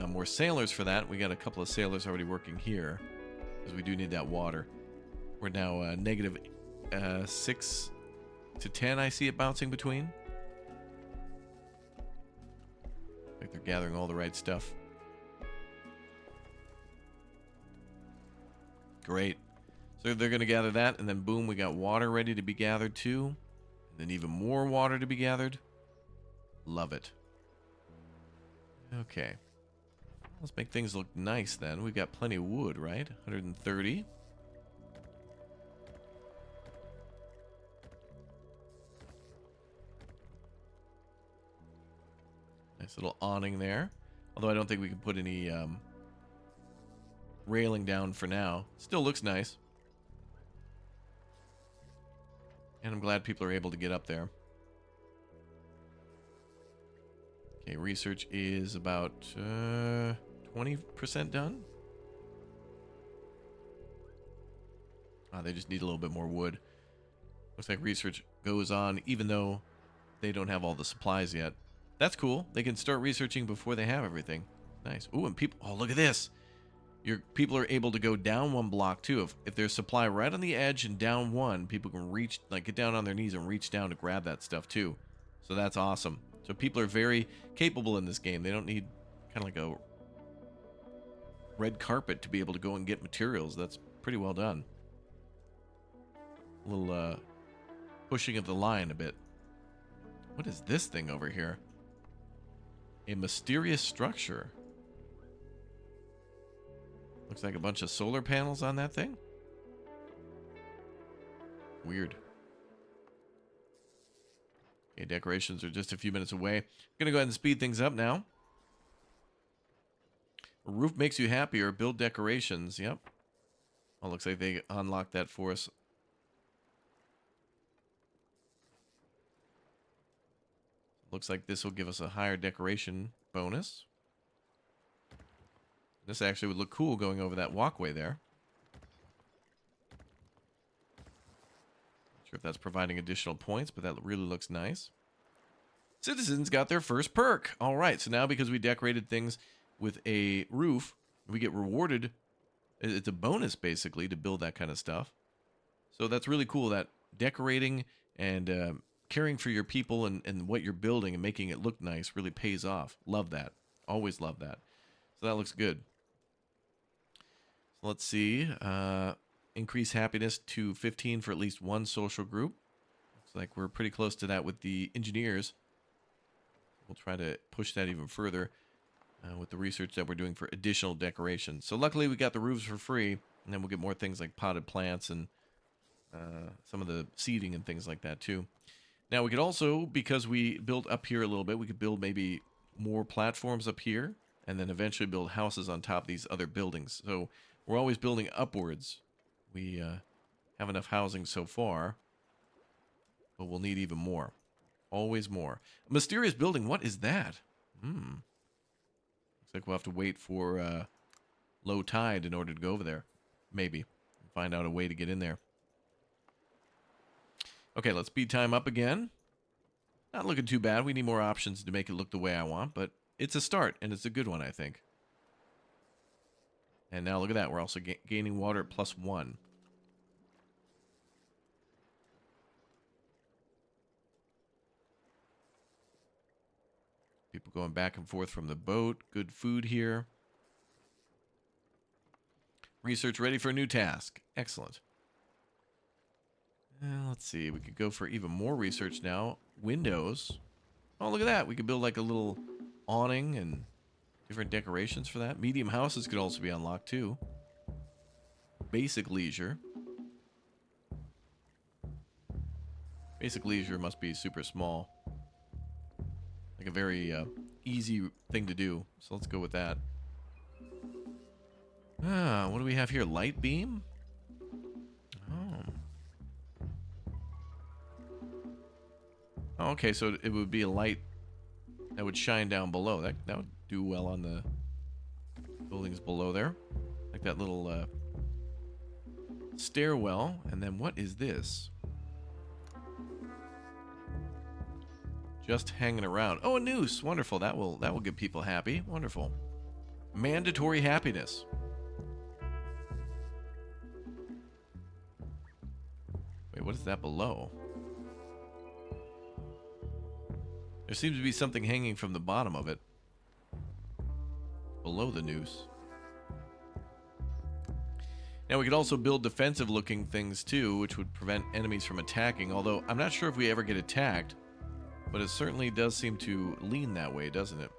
more sailors for that. We got a couple of sailors already working here because we do need that water. We're now negative 6 to 10. I see it bouncing between. Like they're gathering all the right stuff. Great. So they're going to gather that, and then boom, we got water ready to be gathered too. And then even more water to be gathered. Love it. Okay. Let's make things look nice then. We've got plenty of wood, right? 130. Nice little awning there. Although I don't think we can put any railing down for now. Still looks nice. And I'm glad people are able to get up there. Okay, research is about 20% done. Ah, they just need a little bit more wood. Looks like research goes on even though they don't have all the supplies yet. That's cool. They can start researching before they have everything. Nice. Ooh, and people... Oh, look at this. Your people are able to go down one block, too. If there's supply right on the edge and down one, people can reach... Like, get down on their knees and reach down to grab that stuff, too. So that's awesome. So people are very capable in this game. They don't need kind of like a red carpet to be able to go and get materials. That's pretty well done. A little pushing of the line a bit. What is this thing over here? A mysterious structure. Looks like a bunch of solar panels on that thing. Weird. Okay, decorations are just a few minutes away. I'm going to go ahead and speed things up now. A roof makes you happier. Build decorations. Yep. Oh, looks like they unlocked that for us. Looks like this will give us a higher decoration bonus. This actually would look cool going over that walkway there. Not sure if that's providing additional points, but that really looks nice. Citizens got their first perk. All right, so now because we decorated things with a roof, we get rewarded. It's a bonus, basically, to build that kind of stuff. So that's really cool that decorating and caring for your people and what you're building and making it look nice really pays off. Love that. Always love that. So that looks good. So let's see. Increase happiness to 15 for at least one social group. Looks like we're pretty close to that with the engineers. We'll try to push that even further with the research that we're doing for additional decorations. So luckily we got the roofs for free, and then we'll get more things like potted plants and some of the seeding and things like that too. Now we could also, because we built up here a little bit, we could build maybe more platforms up here and then eventually build houses on top of these other buildings. So we're always building upwards. We have enough housing so far, but we'll need even more. Always more. Mysterious building, what is that? Looks like we'll have to wait for low tide in order to go over there. Maybe. Find out a way to get in there. Okay, let's speed time up again. Not looking too bad. We need more options to make it look the way I want, but it's a start, and it's a good one, I think. And now look at that. We're also gaining water at +1. People going back and forth from the boat. Good food here. Research ready for a new task. Excellent. Let's see. We could go for even more research now. Windows. Oh, look at that. We could build like a little awning and different decorations for that. Medium houses could also be unlocked too. Basic leisure. Basic leisure must be super small. Like a very easy thing to do. So let's go with that. What do we have here? Light beam? Oh, okay, so it would be a light that would shine down below. That would do well on the buildings below there. Like that little stairwell. And then what is this? Just hanging around. Oh, a noose. Wonderful. That will get people happy. Wonderful. Mandatory happiness. Wait, what is that below? There seems to be something hanging from the bottom of it. Below the noose. Now we could also build defensive looking things too, which would prevent enemies from attacking. Although I'm not sure if we ever get attacked. But it certainly does seem to lean that way, doesn't it?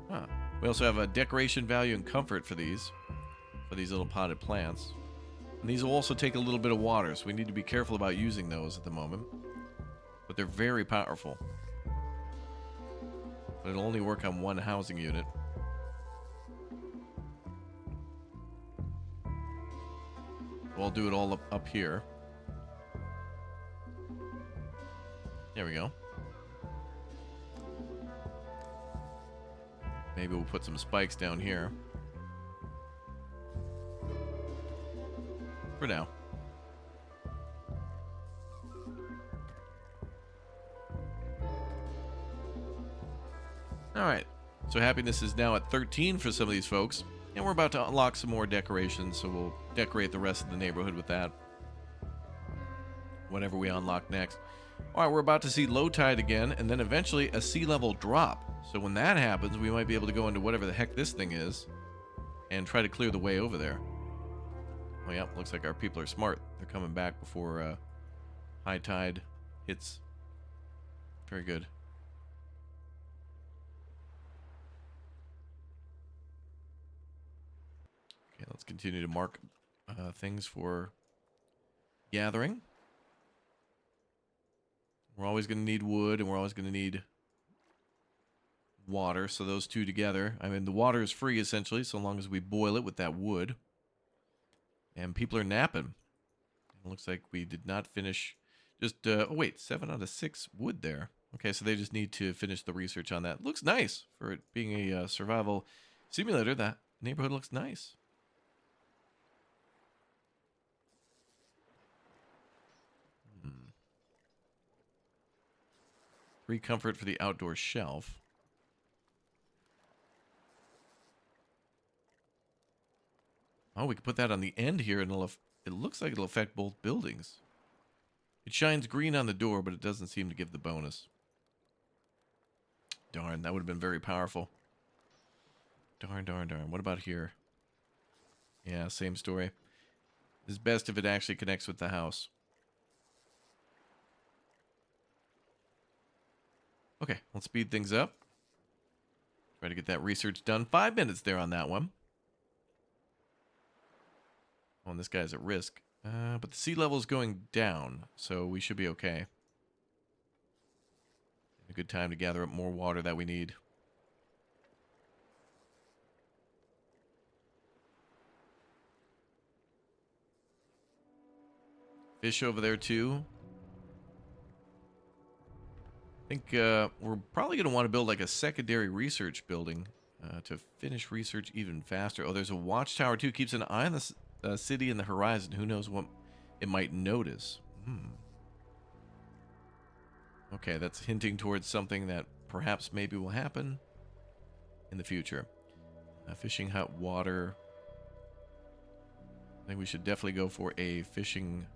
Huh. We also have a decoration value and comfort for these little potted plants. And these will also take a little bit of water, so we need to be careful about using those at the moment. But they're very powerful. But it'll only work on one housing unit. So I'll do it all up here. There we go. Maybe we'll put some spikes down here. For now. Alright. So happiness is now at 13 for some of these folks. And we're about to unlock some more decorations, so we'll decorate the rest of the neighborhood with that. Whatever we unlock next. Alright, we're about to see low tide again, and then eventually a sea level drop. So when that happens, we might be able to go into whatever the heck this thing is and try to clear the way over there. Oh yeah, looks like our people are smart. They're coming back before high tide hits. Very good. Okay, let's continue to mark things for gathering. We're always going to need wood, and we're always going to need water, so those two together. I mean, the water is free, essentially, so long as we boil it with that wood. And people are napping. It looks like we did not finish. Just, oh wait, 7 out of 6 wood there. Okay, so they just need to finish the research on that. Looks nice for it being a survival simulator. That neighborhood looks nice. Free comfort for the outdoor shelf. Oh, we can put that on the end here, and it looks like it'll affect both buildings. It shines green on the door, but it doesn't seem to give the bonus. Darn, that would have been very powerful. Darn, darn, darn. What about here? Yeah, same story. It's best if it actually connects with the house. Okay, let's speed things up. Try to get that research done. 5 minutes there on that one. Oh, and this guy's at risk. But the sea level is going down, so we should be okay. A good time to gather up more water that we need. Fish over there too. I think we're probably going to want to build like a secondary research building to finish research even faster. Oh, there's a watchtower too. Keeps an eye on the city and the horizon. Who knows what it might notice. Okay, that's hinting towards something that perhaps maybe will happen in the future. Fishing hut, water. I think we should definitely go for a fishing...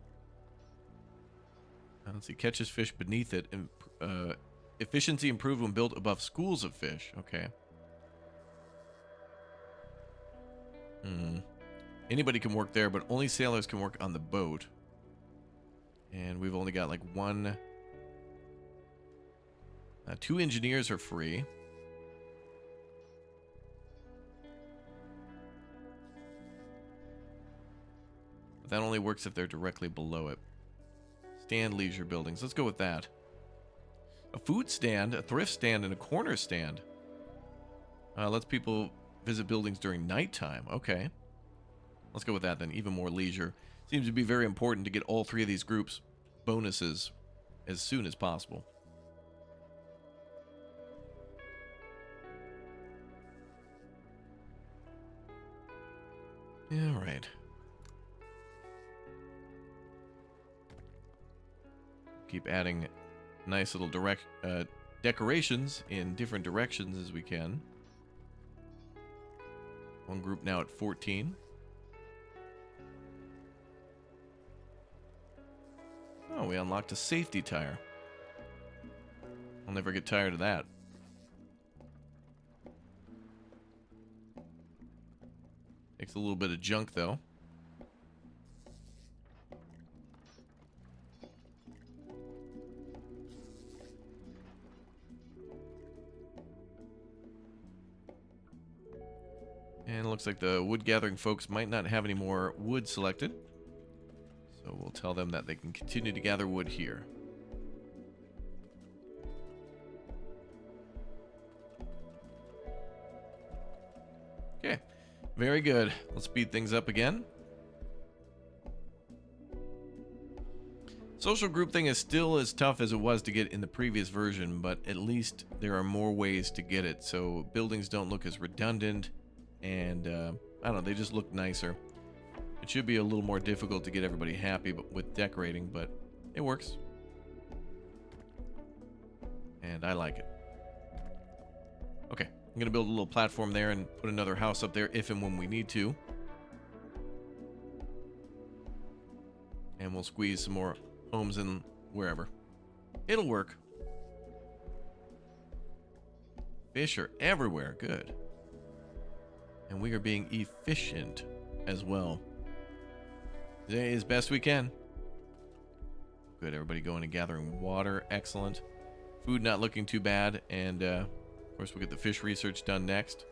let's see, catches fish beneath it. Efficiency improved when built above schools of fish. Okay. Anybody can work there, but only sailors can work on the boat. And we've only got like one... 2 engineers are free. But that only works if they're directly below it. Stand leisure buildings. Let's go with that. A food stand, a thrift stand, and a corner stand. Lets people visit buildings during nighttime. Okay. Let's go with that then. Even more leisure. Seems to be very important to get all 3 of these groups bonuses as soon as possible. Yeah, all right. Keep adding nice little decorations in different directions as we can. One group now at 14. Oh, we unlocked a safety tire. I'll never get tired of that. Takes a little bit of junk, though. And it looks like the wood gathering folks might not have any more wood selected. So we'll tell them that they can continue to gather wood here. Okay, very good. Let's speed things up again. Social group thing is still as tough as it was to get in the previous version, but at least there are more ways to get it, so buildings don't look as redundant, and I don't know, they just look nicer. It should be a little more difficult to get everybody happy with decorating, but it works. And I like it. Okay, I'm going to build a little platform there and put another house up there if and when we need to. And we'll squeeze some more homes in wherever. It'll work. Fish are everywhere. Good. And we are being efficient as well. Today is best we can. Good. Everybody going and gathering water. Excellent. Food not looking too bad. And, of course, we'll get the fish research done next.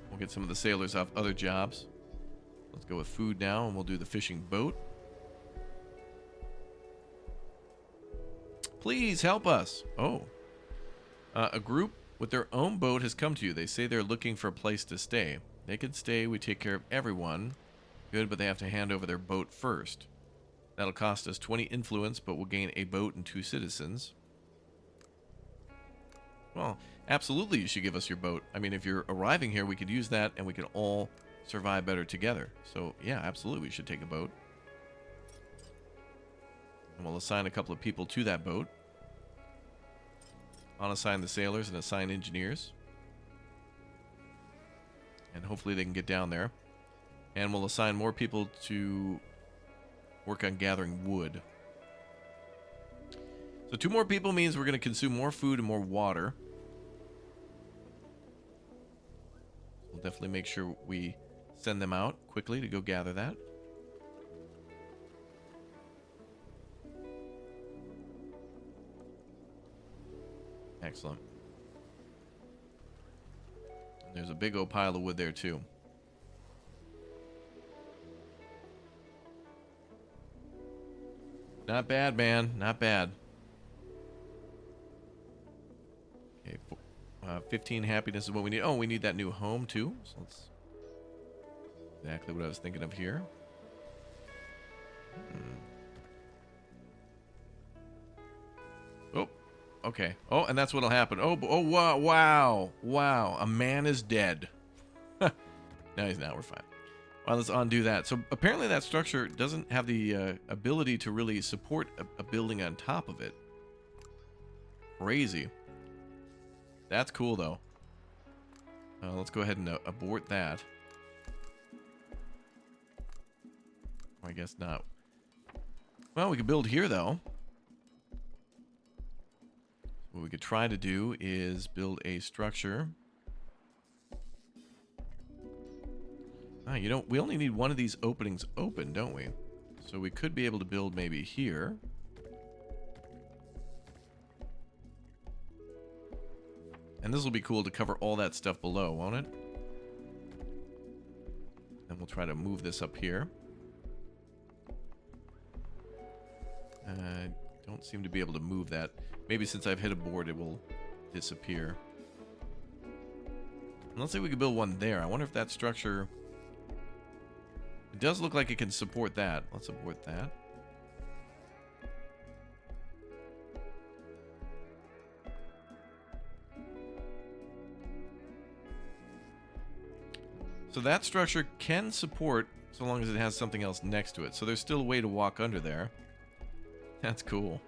We'll get some of the sailors off other jobs. Let's go with food now, and we'll do the fishing boat. Please help us. Oh. A group with their own boat has come to you. They say they're looking for a place to stay. They can stay. We take care of everyone. Good, but they have to hand over their boat first. That'll cost us 20 influence, but we'll gain a boat and 2 citizens. Well, absolutely you should give us your boat. I mean, if you're arriving here, we could use that, and we could all survive better together. So, yeah, absolutely we should take a boat. And we'll assign a couple of people to that boat. Unassign the sailors and assign engineers. And hopefully they can get down there. And we'll assign more people to work on gathering wood. So 2 more people means we're going to consume more food and more water. We'll definitely make sure we send them out quickly to go gather that. Excellent. And there's a big old pile of wood there too. Not bad, man. Not bad. Okay, 15 happiness is what we need. Oh, we need that new home too. So that's exactly what I was thinking of here. Oh, okay. Oh, and that's what'll happen. Oh, wow, wow, wow. A man is dead. No, he's not. We're fine. Well, let's undo that. So apparently that structure doesn't have the ability to really support a building on top of it. Crazy. That's cool, though. Let's go ahead and abort that. I guess not. Well, we could build here, though. What we could try to do is build a structure. Ah, you know, we only need one of these openings open, don't we? So we could be able to build maybe here. And this will be cool to cover all that stuff below, won't it? And we'll try to move this up here. Don't seem to be able to move that. Maybe since I've hit a board, it will disappear. And let's say we could build one there. I wonder if that structure... It does look like it can support that. Let's abort that. So that structure can support so long as it has something else next to it. So there's still a way to walk under there. That's cool.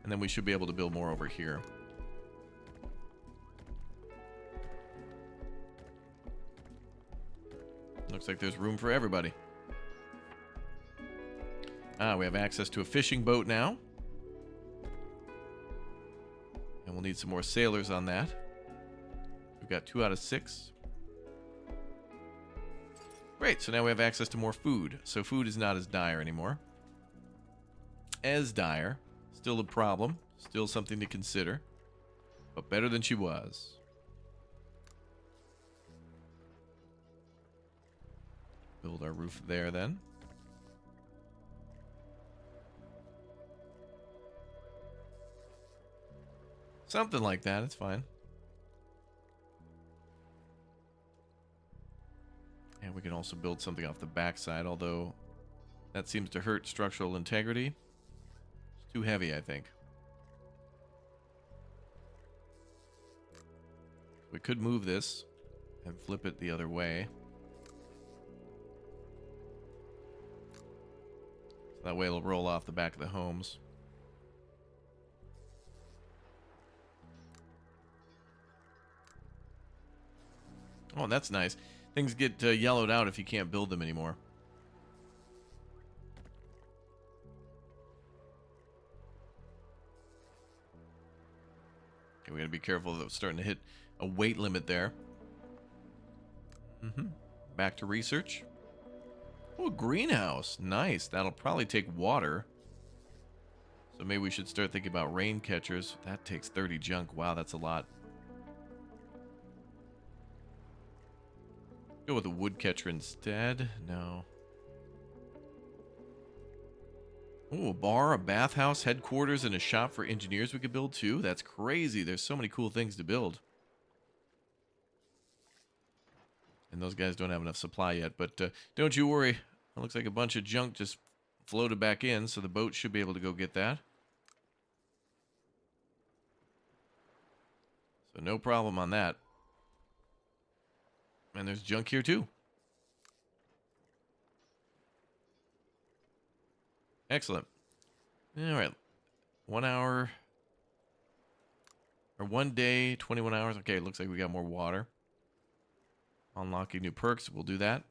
And then we should be able to build more over here. Looks like there's room for everybody. Ah, we have access to a fishing boat now. And we'll need some more sailors on that. We've got 2 out of 6. Great, so now we have access to more food. So food is not as dire anymore. As dire. Still a problem. Still something to consider. But better than she was. Build our roof there then. Something like that, it's fine. And we can also build something off the backside, although that seems to hurt structural integrity. It's too heavy, I think. We could move this and flip it the other way. So that way it'll roll off the back of the homes. Oh, that's nice. Things get yellowed out if you can't build them anymore. Okay, we gotta be careful of starting to hit a weight limit there. Back to research. Oh, greenhouse. Nice. That'll probably take water. So maybe we should start thinking about rain catchers. That takes 30 junk. Wow, that's a lot. Go with a wood catcher instead. No. Oh, a bar, a bathhouse, headquarters, and a shop for engineers we could build too. That's crazy. There's so many cool things to build. And those guys don't have enough supply yet. But don't you worry. It looks like a bunch of junk just floated back in, so the boat should be able to go get that. So no problem on that. And there's junk here too. Excellent. All right. 1 hour. Or 1 day, 21 hours. Okay, it looks like we got more water. Unlocking new perks. We'll do that.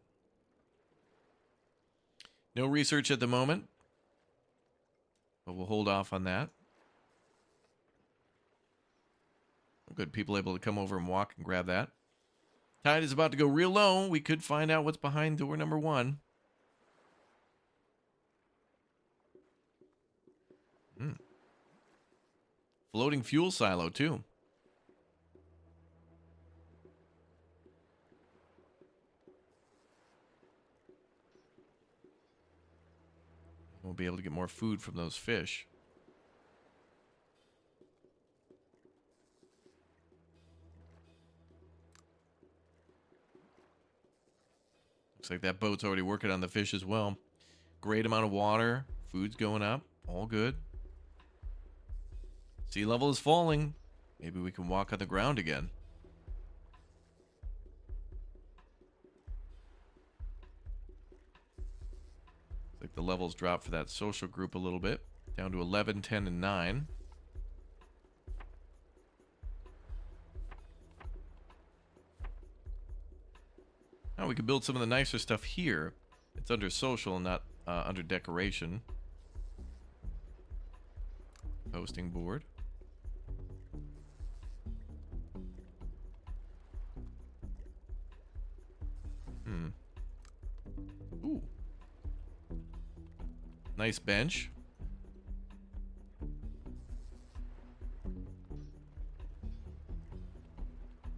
No research at the moment, but we'll hold off on that. Good, people able to come over and walk and grab that. Tide is about to go real low. We could find out what's behind door number 1. Floating fuel silo, too. We'll be able to get more food from those fish. Looks like that boat's already working on the fish as well. Great amount of water. Food's going up. All good. Sea level is falling. Maybe we can walk on the ground again. Looks like the levels dropped for that social group a little bit. Down to 11, 10, and 9. Now we can build some of the nicer stuff here. It's under social and not under decoration. Posting board. Ooh. Nice bench.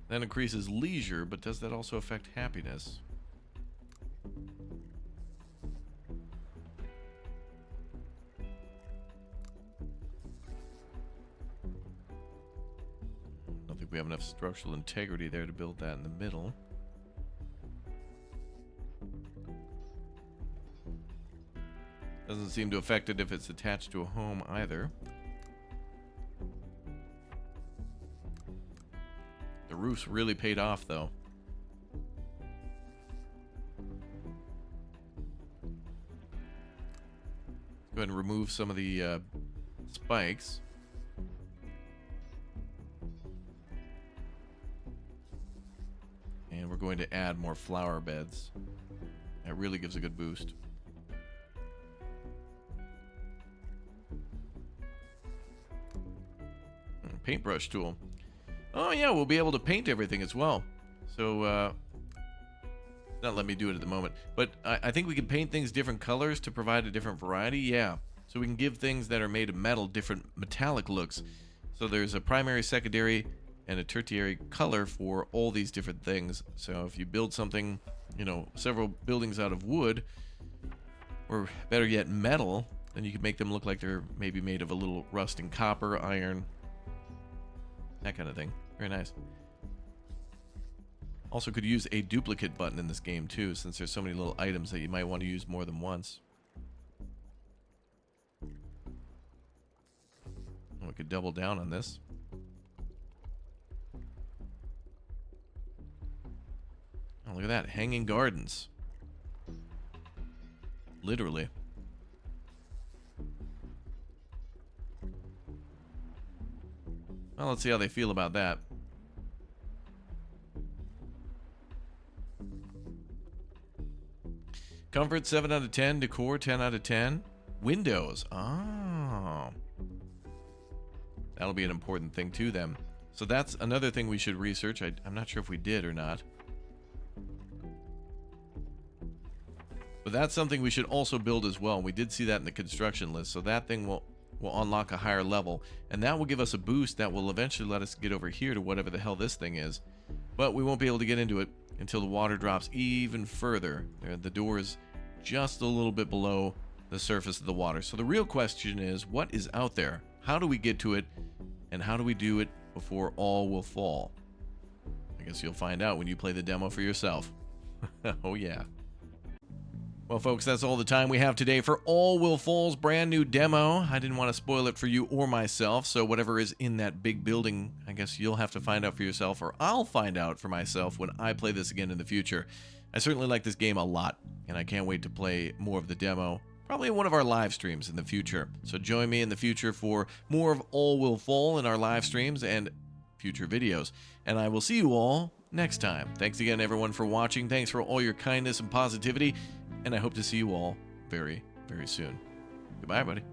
That increases leisure, but does that also affect happiness? I don't think we have enough structural integrity there to build that in the middle. Doesn't seem to affect it if it's attached to a home either. The roof's really paid off, though. Let's go ahead and remove some of the spikes. And we're going to add more flower beds. That really gives a good boost. Paintbrush tool. Oh yeah, we'll be able to paint everything as well. So, not let me do it at the moment. But I think we can paint things different colors to provide a different variety. Yeah. So we can give things that are made of metal different metallic looks. So there's a primary, secondary, and a tertiary color for all these different things. So if you build something, you know, several buildings out of wood, or better yet, metal, then you can make them look like they're maybe made of a little rust and copper, iron, that kind of thing. Very nice. Also could use a duplicate button in this game too, since there's so many little items that you might want to use more than once. We could double down on this. Oh, look at that. Hanging gardens. Literally. Well, let's see how they feel about that. Comfort 7 out of 10. Decor 10 out of 10. Windows. Oh. That'll be an important thing to them. So that's another thing we should research. I'm not sure if we did or not. But that's something we should also build as well. We did see that in the construction list. So that thing will unlock a higher level. And that will give us a boost that will eventually let us get over here to whatever the hell this thing is. But we won't be able to get into it until the water drops even further. The door is just a little bit below the surface of the water. So the real question is, what is out there? How do we get to it? And how do we do it before all will fall? I guess you'll find out when you play the demo for yourself. Oh yeah. Well, folks, that's all the time we have today for All Will Fall's brand new demo. I didn't want to spoil it for you or myself, so whatever is in that big building, I guess you'll have to find out for yourself, or I'll find out for myself when I play this again in the future. I certainly like this game a lot, and I can't wait to play more of the demo, probably in one of our live streams in the future. So join me in the future for more of All Will Fall in our live streams, and future videos. And I will see you all next time. Thanks again, everyone, for watching. Thanks for all your kindness and positivity. And I hope to see you all very, very soon. Goodbye, buddy.